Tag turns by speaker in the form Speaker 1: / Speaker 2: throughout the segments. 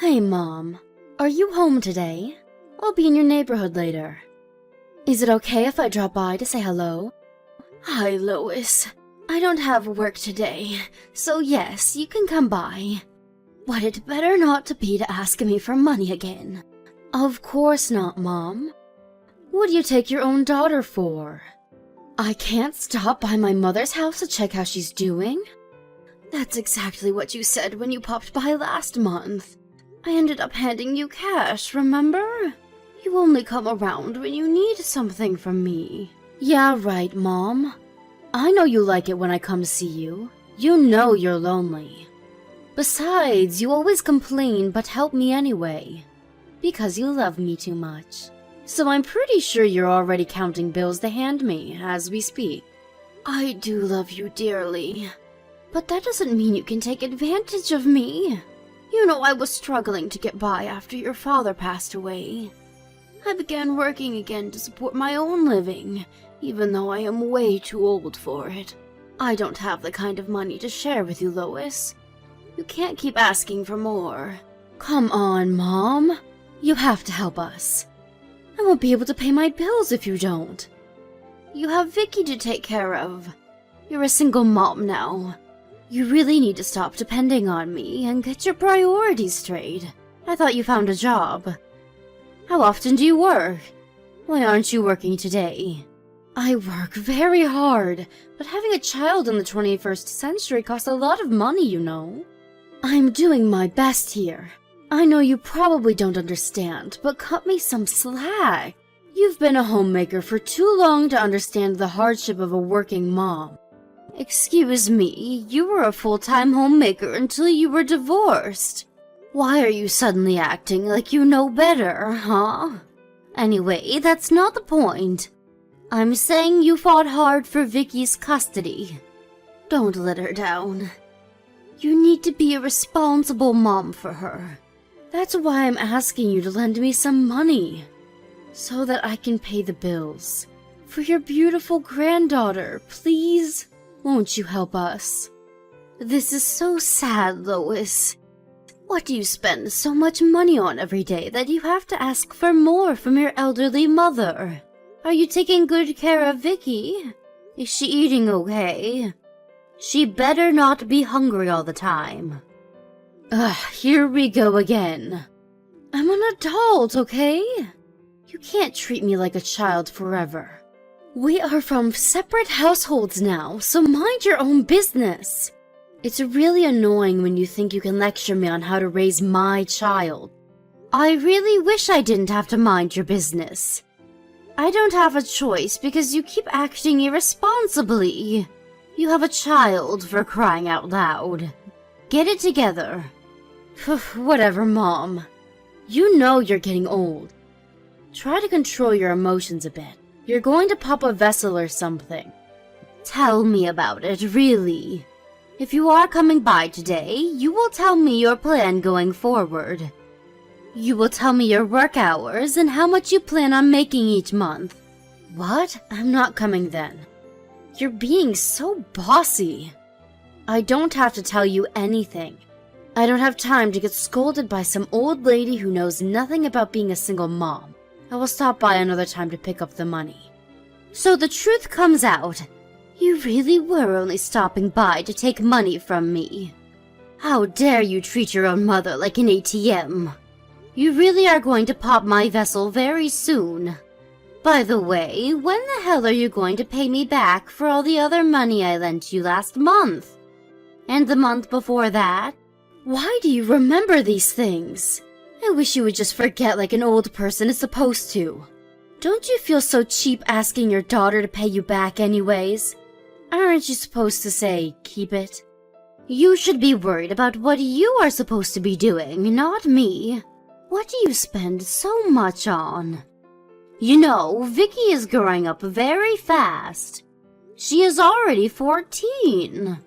Speaker 1: Hey, Mom. Are you home today? I'll be in your neighborhood later. Is it okay if I drop by to say hello? Hi, Lois. I don't have work today, so yes, you can come by. But it better not to be to ask me for money again. Of course not, Mom. What do you take your own daughter for? I can't stop by my mother's house to check how she's doing? That's exactly what you said when you popped by last month. I ended up handing you cash, remember? You only come around when you need something from me. Yeah, right, Mom. I know you like it when I come see you. You know you're lonely. Besides, you always complain but help me anyway. Because you love me too much. So I'm pretty sure you're already counting bills to hand me as we speak. I do love you dearly. But that doesn't mean you can take advantage of me. You know I was struggling to get by after your father passed away. I began working again to support my own living, even though I am way too old for it. I don't have the kind of money to share with you, Lois. You can't keep asking for more. Come on, Mom. You have to help us. I won't be able to pay my bills if you don't. You have Vicky to take care of. You're a single mom now. You really need to stop depending on me and get your priorities straight. I thought you found a job. How often do you work? Why aren't you working today? I work very hard, but having a child in the 21st century costs a lot of money, you know. I'm doing my best here. I know you probably don't understand, but cut me some slack. You've been a homemaker for too long to understand the hardship of a working mom. Excuse me, you were a full-time homemaker until you were divorced. Why are you suddenly acting like you know better, huh? Anyway, that's not the point. I'm saying you fought hard for Vicky's custody. Don't let her down. You need to be a responsible mom for her. That's why I'm asking you to lend me some money, so that I can pay the bills. For your beautiful granddaughter, please. Won't you help us? This is so sad, Lois. What do you spend so much money on every day that you have to ask for more from your elderly mother? Are you taking good care of Vicky? Is she eating okay? She better not be hungry all the time. Here we go again. I'm an adult, okay? You can't treat me like a child forever. We are from separate households now, so mind your own business. It's really annoying when you think you can lecture me on how to raise my child. I really wish I didn't have to mind your business. I don't have a choice because you keep acting irresponsibly. You have a child, for crying out loud. Get it together. Whatever, Mom. You know you're getting old. Try to control your emotions a bit. You're going to pop a vessel or something. Tell me about it, really. If you are coming by today, you will tell me your plan going forward. You will tell me your work hours and how much you plan on making each month. What? I'm not coming then. You're being so bossy. I don't have to tell you anything. I don't have time to get scolded by some old lady who knows nothing about being a single mom. I will stop by another time to pick up the money. So the truth comes out. You really were only stopping by to take money from me. How dare you treat your own mother like an ATM? You really are going to pop my vessel very soon. By the way, when the hell are you going to pay me back for all the other money I lent you last month? And the month before that? Why do you remember these things? I wish you would just forget like an old person is supposed to. Don't you feel so cheap asking your daughter to pay you back anyways? Aren't you supposed to say, keep it? You should be worried about what you are supposed to be doing, not me. What do you spend so much on? You know, Vicky is growing up very fast. She is already 14.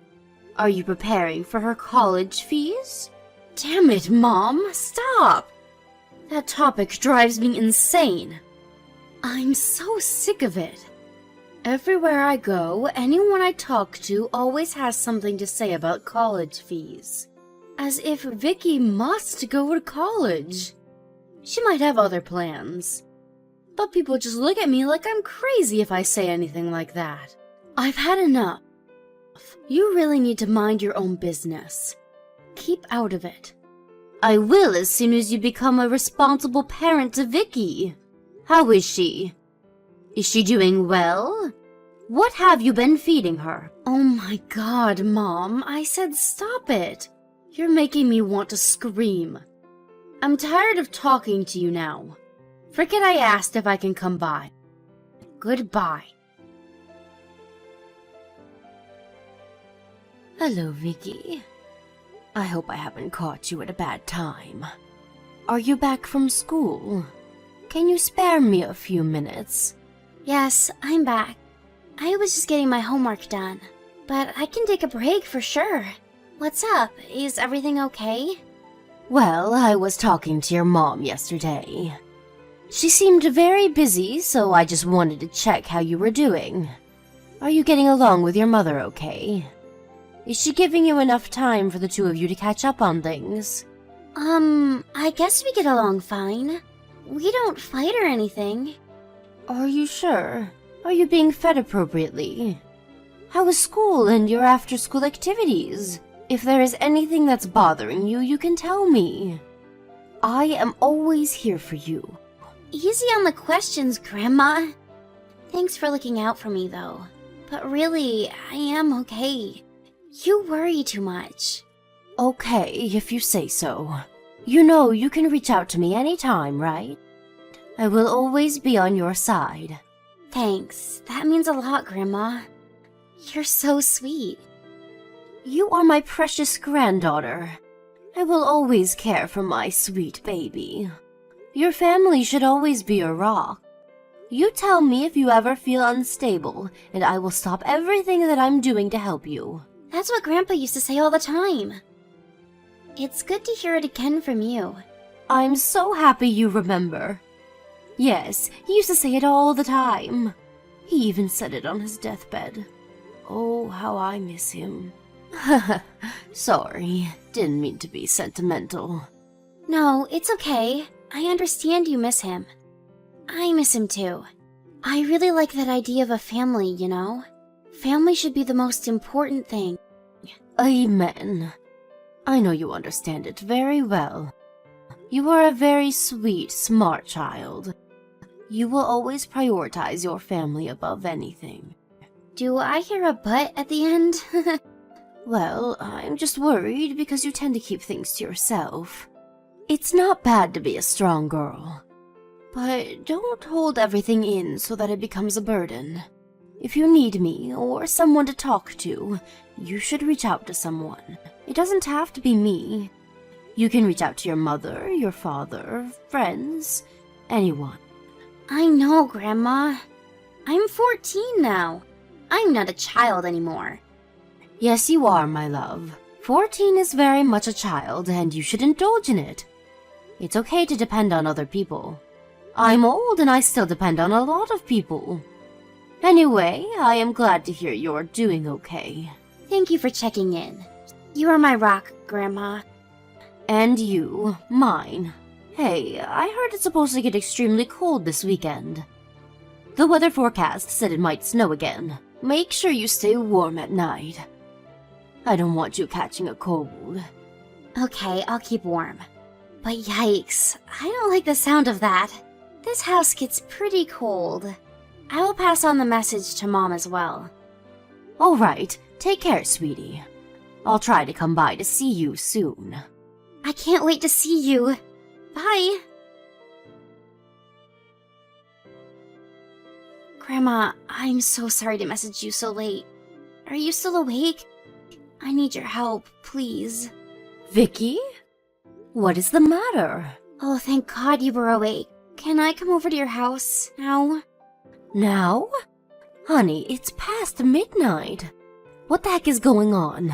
Speaker 1: Are you preparing for her college fees? Damn it, Mom, stop! That topic drives me insane. I'm so sick of it. Everywhere I go, anyone I talk to always has something to say about college fees. As if Vicky must go to college. She might have other plans. But people just look at me like I'm crazy if I say anything like that. I've had enough. You really need to mind your own business. Keep out of it. I will as soon as you become a responsible parent to Vicky. How is she? Is she doing well? What have you been feeding her? Oh my God, Mom, I said stop it. You're making me want to scream. I'm tired of talking to you now. Forget I asked if I can come by. Goodbye. Hello, Vicky. I hope I haven't caught you at a bad time. Are you back from school? Can you spare me a few minutes? Yes, I'm back. I was just getting my homework done. But I can take a break for sure. What's up? Is everything okay? Well, I was talking to your mom yesterday. She seemed very busy, so I just wanted to check how you were doing. Are you getting along with your mother okay? Is she giving you enough time for the two of you to catch up on things? I guess we get along fine. We don't fight or anything. Are you sure? Are you being fed appropriately? How is school and your after-school activities? If there is anything that's bothering you, you can tell me. I am always here for you. Easy on the questions, Grandma. Thanks for looking out for me, though. But really, I am okay. You worry too much. Okay, if you say so. You know you can reach out to me anytime, right? I will always be on your side. Thanks. That means a lot, Grandma. You're so sweet. You are my precious granddaughter. I will always care for my sweet baby. Your family should always be a rock. You tell me if you ever feel unstable, and I will stop everything that I'm doing to help you. That's what Grandpa used to say all the time. It's good to hear it again from you. I'm so happy you remember. Yes, he used to say it all the time. He even said it on his deathbed. Oh, how I miss him. Sorry, didn't mean to be sentimental. No, it's okay. I understand you miss him. I miss him too. I really like that idea of a family, you know? Family should be the most important thing. Amen. I know you understand it very well. You are a very sweet, smart child. You will always prioritize your family above anything. Do I hear a but at the end? Well, I'm just worried because you tend to keep things to yourself. It's not bad to be a strong girl. But don't hold everything in so that it becomes a burden. If you need me or someone to talk to, you should reach out to someone. It doesn't have to be me. You can reach out to your mother, your father, friends, anyone. I know, Grandma. I'm 14 now. I'm not a child anymore. Yes, you are, my love. 14 is very much a child, and you should indulge in it. It's okay to depend on other people. I'm old, and I still depend on a lot of people. Anyway, I am glad to hear you're doing okay. Thank you for checking in. You are my rock, Grandma. And you, mine. Hey, I heard it's supposed to get extremely cold this weekend. The weather forecast said it might snow again. Make sure you stay warm at night. I don't want you catching a cold. Okay, I'll keep warm. But yikes, I don't like the sound of that. This house gets pretty cold. I will pass on the message to Mom as well. All right, take care, sweetie. I'll try to come by to see you soon. I can't wait to see you. Bye. Grandma, I'm so sorry to message you so late. Are you still awake? I need your help, please. Vicky? What is the matter? Oh, thank God you were awake. Can I come over to your house now? Now? Honey, it's past midnight. What the heck is going on?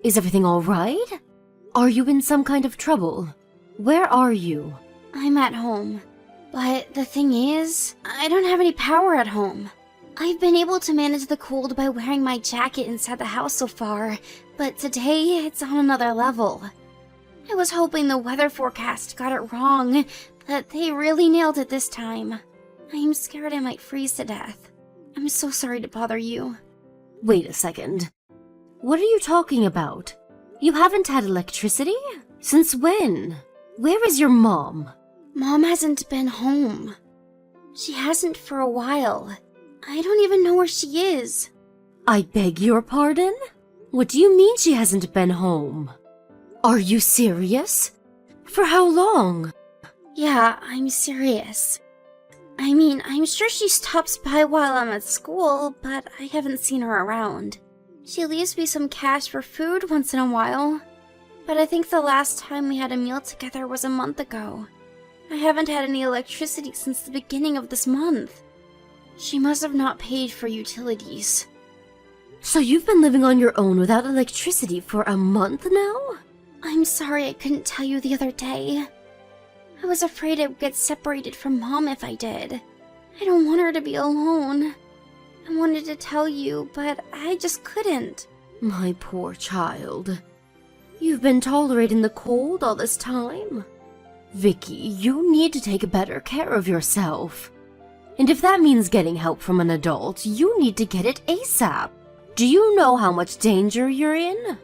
Speaker 1: Is everything all right? Are you in some kind of trouble? Where are you? I'm at home. But the thing is, I don't have any power at home. I've been able to manage the cold by wearing my jacket inside the house so far, but today it's on another level. I was hoping the weather forecast got it wrong, but they really nailed it this time. I'm scared I might freeze to death. I'm so sorry to bother you.
Speaker 2: Wait a second. What are you talking about? You haven't had electricity? Since when? Where is your mom?
Speaker 1: Mom hasn't been home. She hasn't for a while. I don't even know where she is.
Speaker 2: I beg your pardon? What do you mean she hasn't been home? Are you serious? For how long?
Speaker 1: Yeah, I'm serious. I mean, I'm sure she stops by while I'm at school, but I haven't seen her around. She leaves me some cash for food once in a while, but I think the last time we had a meal together was a month ago. I haven't had any electricity since the beginning of this month. She must have not paid for utilities.
Speaker 2: So you've been living on your own without electricity for a month now?
Speaker 1: I'm sorry I couldn't tell you the other day. I was afraid I would get separated from Mom if I did. I don't want her to be alone. I wanted to tell you, but I just couldn't.
Speaker 2: My poor child. You've been tolerating the cold all this time? Vicky, you need to take better care of yourself. And if that means getting help from an adult, you need to get it ASAP. Do you know how much danger you're in?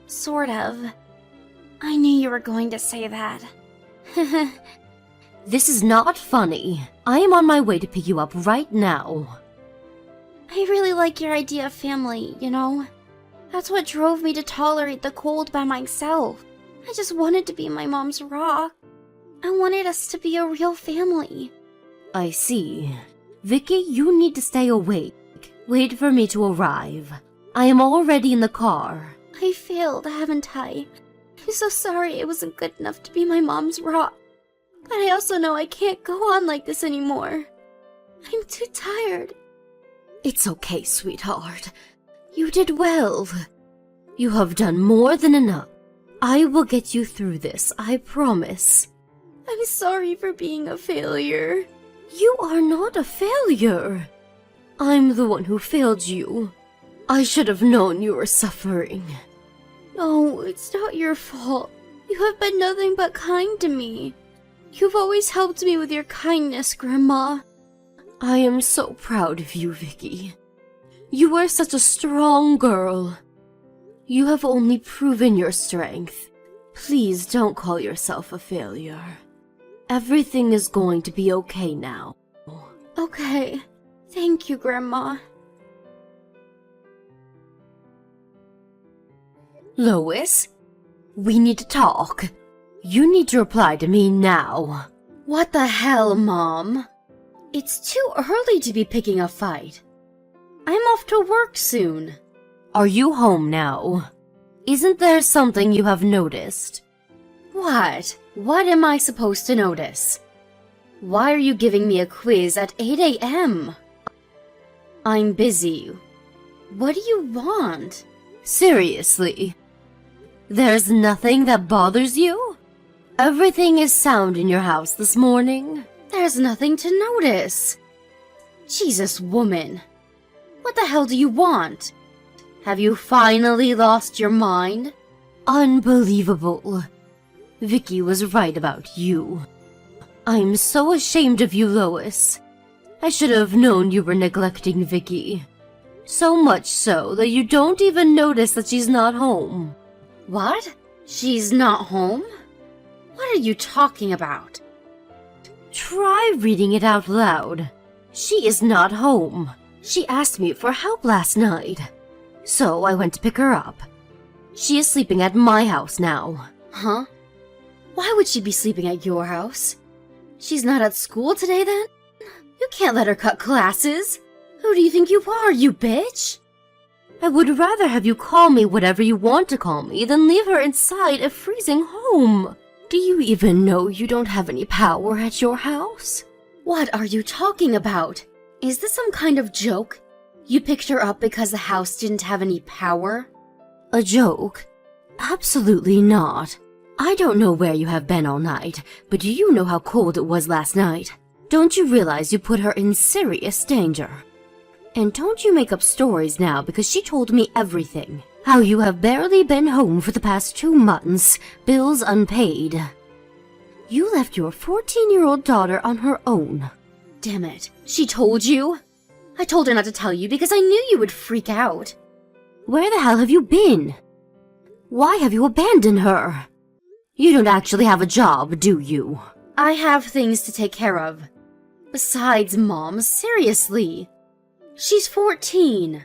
Speaker 1: Sort of. I knew you were going to say that.
Speaker 2: This is not funny. I am on my way to pick you up right now.
Speaker 1: I really like your idea of family, you know? That's what drove me to tolerate the cold by myself. I just wanted to be my mom's rock. I wanted us to be a real family.
Speaker 2: I see. Vicky, you need to stay awake. Wait for me to arrive. I am already in the car.
Speaker 1: I failed, haven't I? I'm so sorry it wasn't good enough to be my mom's rock. But I also know I can't go on like this anymore. I'm too tired.
Speaker 2: It's okay, sweetheart. You did well. You have done more than enough. I will get you through this, I promise.
Speaker 1: I'm sorry for being a failure.
Speaker 2: You are not a failure. I'm the one who failed you. I should have known you were suffering.
Speaker 1: No, it's not your fault. You have been nothing but kind to me. You've always helped me with your kindness, Grandma.
Speaker 2: I am so proud of you, Vicky. You are such a strong girl. You have only proven your strength. Please don't call yourself a failure. Everything is going to be okay now.
Speaker 1: Okay. Thank you, Grandma.
Speaker 2: Lois, we need to talk. You need to reply to me now.
Speaker 1: What the hell, Mom? It's too early to be picking a fight. I'm off to work soon.
Speaker 2: Are you home now? Isn't there something you have noticed?
Speaker 1: What? What am I supposed to notice? Why are you giving me a quiz at 8 a.m.? I'm busy. What do you want?
Speaker 2: Seriously? There's nothing that bothers you? Everything is sound in your house this morning?
Speaker 1: There's nothing to notice. Jesus, woman. What the hell do you want? Have you finally lost your mind?
Speaker 2: Unbelievable. Vicky was right about you. I'm so ashamed of you, Lois. I should have known you were neglecting Vicky. So much so that you don't even notice that she's not home.
Speaker 1: What? She's not home? What are you talking about?
Speaker 2: Try reading it out loud. She is not home. She asked me for help last night. So I went to pick her up. She is sleeping at my house now.
Speaker 1: Huh? Why would she be sleeping at your house? She's not at school today then? You can't let her cut classes. Who do you think you are, you bitch?
Speaker 2: I would rather have you call me whatever you want to call me than leave her inside a freezing home. Do you even know you don't have any power at your house?
Speaker 1: What are you talking about? Is this some kind of joke? You picked her up because the house didn't have any power?
Speaker 2: A joke? Absolutely not. I don't know where you have been all night, but do you know how cold it was last night? Don't you realize you put her in serious danger? And don't you make up stories now because she told me everything. How you have barely been home for the past 2 months, bills unpaid. You left your 14-year-old daughter on her own.
Speaker 1: Damn it. She told you? I told her not to tell you because I knew you would freak out.
Speaker 2: Where the hell have you been? Why have you abandoned her? You don't actually have a job, do you?
Speaker 1: I have things to take care of. Besides, Mom, seriously. She's 14.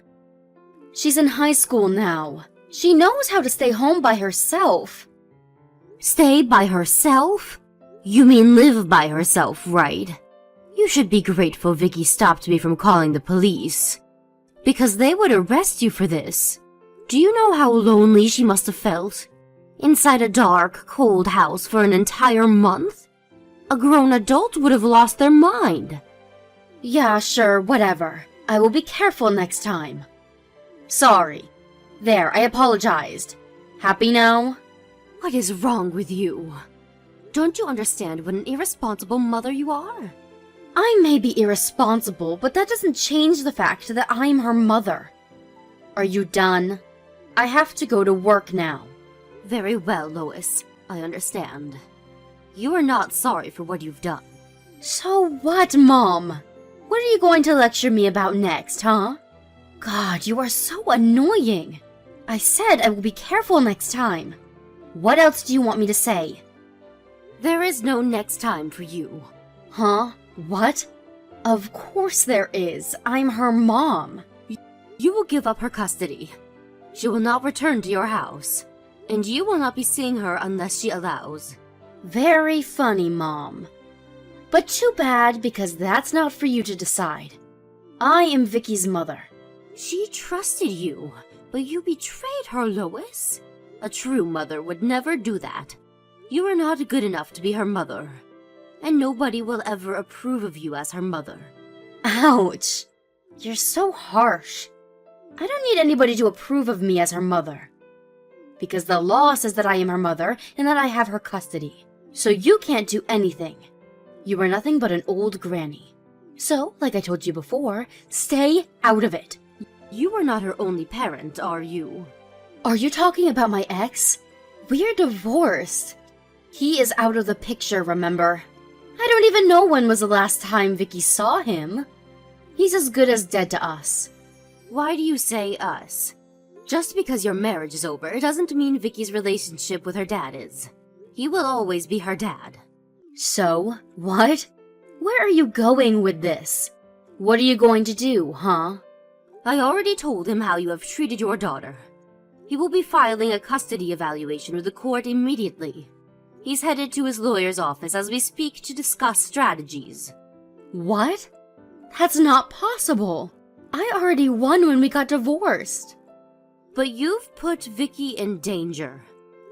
Speaker 1: She's in high school now. She knows how to stay home by herself.
Speaker 2: Stay by herself? You mean live by herself, right? You should be grateful Vicky stopped me from calling the police. Because they would arrest you for this. Do you know how lonely she must have felt? Inside a dark, cold house for an entire month? A grown adult would have lost their mind.
Speaker 1: Yeah, sure, whatever. I will be careful next time. Sorry. There, I apologized. Happy now?
Speaker 2: What is wrong with you? Don't you understand what an irresponsible mother you are?
Speaker 1: I may be irresponsible, but that doesn't change the fact that I'm her mother. Are you done? I have to go to work now.
Speaker 2: Very well, Lois. I understand. You are not sorry for what you've done.
Speaker 1: So what, Mom? What are you going to lecture me about next, huh? God, you are so annoying. I said I will be careful next time. What else do you want me to say?
Speaker 2: There is no next time for you.
Speaker 1: Huh? What? Of course there is. I'm her mom.
Speaker 2: You will give up her custody. She will not return to your house. And you will not be seeing her unless she allows.
Speaker 1: Very funny, Mom. But too bad, because that's not for you to decide. I am Vicky's mother.
Speaker 2: She trusted you, but you betrayed her, Lois. A true mother would never do that. You are not good enough to be her mother. And nobody will ever approve of you as her mother.
Speaker 1: Ouch! You're so harsh. I don't need anybody to approve of me as her mother. Because the law says that I am her mother and that I have her custody. So you can't do anything. You are nothing but an old granny. So, like I told you before, stay out of it.
Speaker 2: You are not her only parent, are you?
Speaker 1: Are you talking about my ex? We're divorced. He is out of the picture, remember? I don't even know when was the last time Vicky saw him. He's as good as dead to us.
Speaker 2: Why do you say us? Just because your marriage is over, it doesn't mean Vicky's relationship with her dad is. He will always be her dad.
Speaker 1: So, what? Where are you going with this? What are you going to do, huh?
Speaker 2: I already told him how you have treated your daughter. He will be filing a custody evaluation with the court immediately. He's headed to his lawyer's office as we speak to discuss strategies.
Speaker 1: What? That's not possible. I already won when we got divorced.
Speaker 2: But you've put Vicky in danger.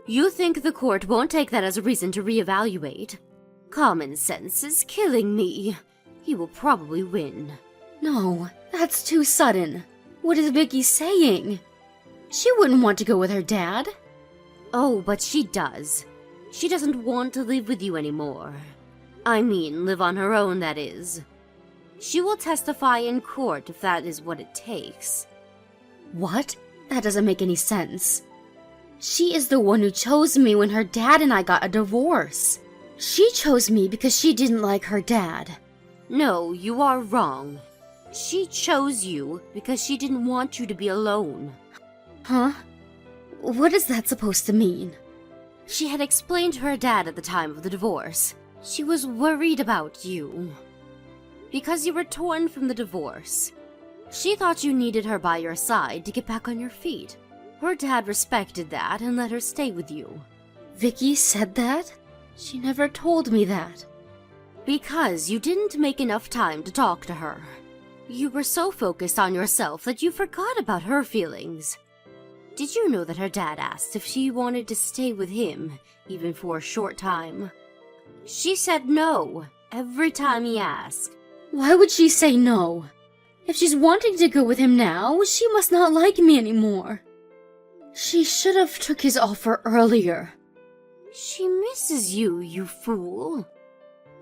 Speaker 2: You think the court won't take that as a reason to reevaluate? Common sense is killing me. He will probably win.
Speaker 1: No, that's too sudden. What is Vicky saying? She wouldn't want to go with her dad.
Speaker 2: Oh, but she does. She doesn't want to live with you anymore. I mean, live on her own, that is. She will testify in court if that is what it takes.
Speaker 1: What? That doesn't make any sense. She is the one who chose me when her dad and I got a divorce. She chose me because she didn't like her dad.
Speaker 2: No, you are wrong. She chose you because she didn't want you to be alone.
Speaker 1: Huh? What is that supposed to mean?
Speaker 2: She had explained to her dad at the time of the divorce. She was worried about you. Because you were torn from the divorce. She thought you needed her by your side to get back on your feet. Her dad respected that and let her stay with you.
Speaker 1: Vicky said that? She never told me that.
Speaker 2: Because you didn't make enough time to talk to her. You were so focused on yourself that you forgot about her feelings. Did you know that her dad asked if she wanted to stay with him, even for a short time? She said no, every time he asked.
Speaker 1: Why would she say no? If she's wanting to go with him now, she must not like me anymore. She should have took his offer earlier.
Speaker 2: She misses you, you fool.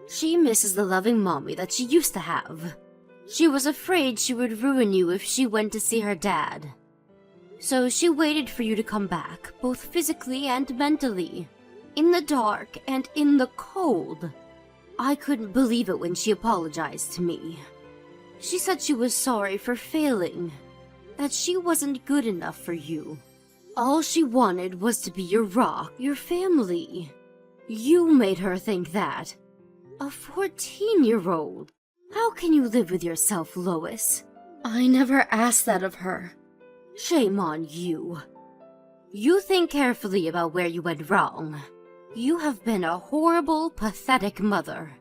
Speaker 2: She misses the loving mommy that she used to have. She was afraid she would ruin you if she went to see her dad. So she waited for you to come back, both physically and mentally. In the dark and in the cold. I couldn't believe it when she apologized to me. She said she was sorry for failing, that she wasn't good enough for you. All she wanted was to be your rock, your family. You made her think that. A 14-year-old. How can you live with yourself, Lois?
Speaker 1: I never asked that of her.
Speaker 2: Shame on you. You think carefully about where you went wrong. You have been a horrible, pathetic mother.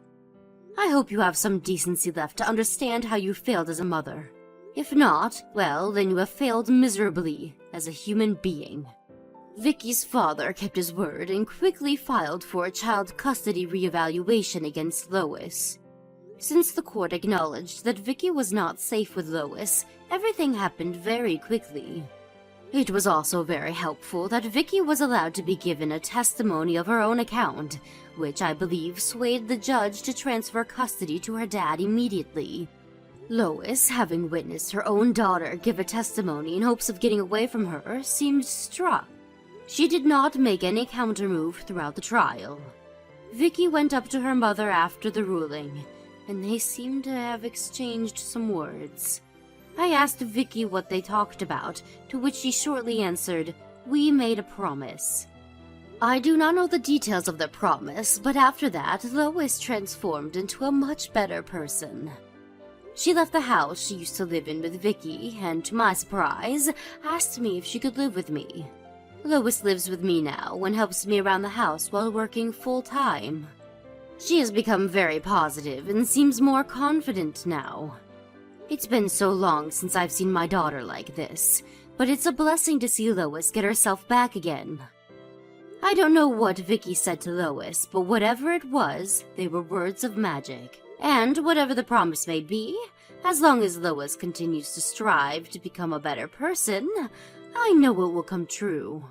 Speaker 2: I hope you have some decency left to understand how you failed as a mother. If not, well, then you have failed miserably as a human being. Vicky's father kept his word and quickly filed for a child custody reevaluation against Lois. Since the court acknowledged that Vicky was not safe with Lois, everything happened very quickly. It was also very helpful that Vicky was allowed to be given a testimony of her own account, which I believe swayed the judge to transfer custody to her dad immediately. Lois, having witnessed her own daughter give a testimony in hopes of getting away from her, seemed struck. She did not make any countermove throughout the trial. Vicky went up to her mother after the ruling, and they seemed to have exchanged some words. I asked Vicky what they talked about, to which she shortly answered, "We made a promise." I do not know the details of their promise, but after that, Lois transformed into a much better person. She left the house she used to live in with Vicky, and to my surprise, asked me if she could live with me. Lois lives with me now and helps me around the house while working full-time. She has become very positive and seems more confident now. It's been so long since I've seen my daughter like this, but it's a blessing to see Lois get herself back again. I don't know what Vicky said to Lois, but whatever it was, they were words of magic. And whatever the promise may be, as long as Lois continues to strive to become a better person, I know it will come true.